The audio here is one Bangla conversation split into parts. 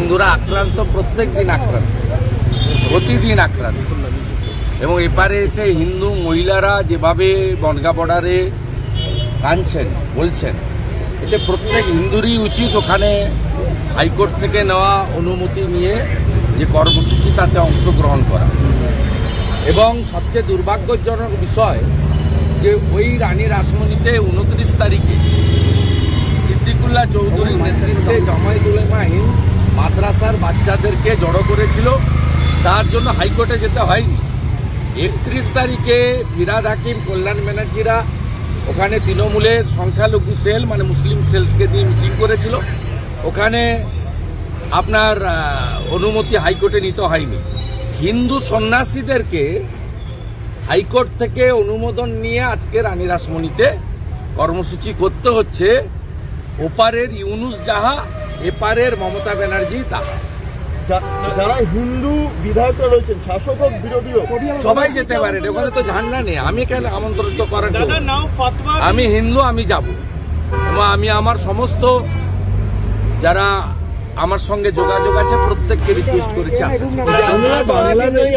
হিন্দুরা আক্রান্ত, প্রত্যেক দিন আক্রান্ত, প্রতিদিন আক্রান্ত। এবং এপারে এসে হিন্দু মহিলারা যেভাবে বনগাঁ বর্ডারে কাঁদছেন, বলছেন, এতে প্রত্যেক হিন্দুরই উচিত ওখানে হাইকোর্ট থেকে নেওয়া অনুমতি নিয়ে যে কর্মসূচি তাতে অংশগ্রহণ করা। এবং সবচেয়ে দুর্ভাগ্যজনক বিষয় যে ওই রানী রাসমণিতে 29 তারিখে সিদ্দিকুল্লাহ চৌধুরীর নেতৃত্বে জামায়াত উলামা হিন্দ মাদ্রাসার বাচ্চাদেরকে জড়ো করেছিল, তার জন্য হাইকোর্টে যেতে হয়নি। 31 তারিখে ফিরাদ হাকিম, কল্যাণ ব্যানার্জিরা ওখানে তৃণমূলের সংখ্যালঘু সেল মানে মুসলিম সেলকে দিয়ে মিটিং করেছিল, ওখানে আপনার অনুমতি হাইকোর্টে নিতে হয়নি। হিন্দু সন্ন্যাসীদেরকে হাইকোর্ট থেকে অনুমোদন নিয়ে আজকে রানী রাসমণিতে কর্মসূচি করতে হচ্ছে। ওপারের ইউনুস যাহা, এপারের মমতা ব্যানার্জি তাহা। যারা হিন্দু বিধায়করা রয়েছেন, শাসক হোক বিরোধী হোক, সবাই যেতে পারেন, ওখানে তো ঝান্ডা নেই। আমি কেন আমন্ত্রিত করেন? আমি হিন্দু, আমি যাব। এবং আমি আমার সমস্ত যারা আমার সঙ্গে যোগাযোগ আছে প্রত্যেককে রিকোয়েস্ট করেছি।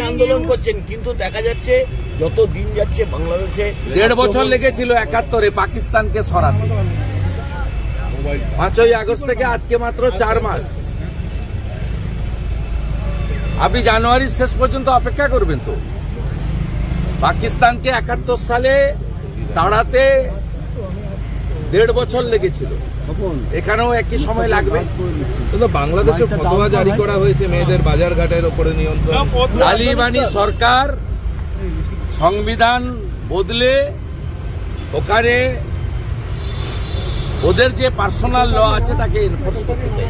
আন্দোলন করছেন, কিন্তু দেখা যাচ্ছে যত দিন যাচ্ছে বাংলাদেশে 1.5 বছর লেগেছিল 71-এ পাকিস্তানকে সরাতে। 5ই আগস্ট থেকে আজকে মাত্র 4 মাস। আপনি জানুয়ারির শেষ পর্যন্ত অপেক্ষা করবেন তো? পাকিস্তানকে 71 সালে তাড়াতে 1.5 বছর লেগেছিল, এখানেও একই সময় লাগবে। বাংলাদেশে ফতোয়া জারি করা হয়েছে মেয়েদের বাজার ঘাটের উপরে নিয়ন্ত্রণ। তালিবানি সরকার সংবিধান বদলে ওখানে ওদের যে পার্সোনাল ল আছে তাকে এনফোর্স করতে চাই।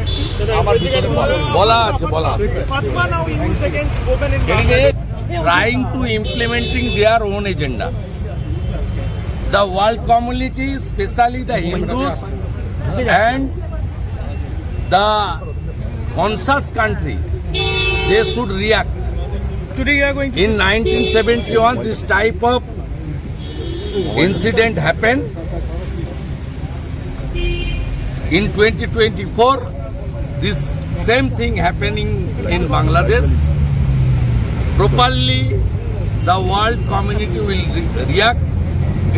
বলা আছে trying to implementing their own agenda. The world community, especially the Hindus and the conscious country, they should react. Today you are going to... In 1971, this type of incident happened. In 2024, this same thing happening in Bangladesh. Properly, the world community will react.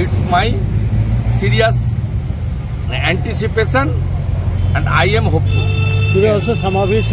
It's my serious anticipation, and I am hopeful. Today also Samavesh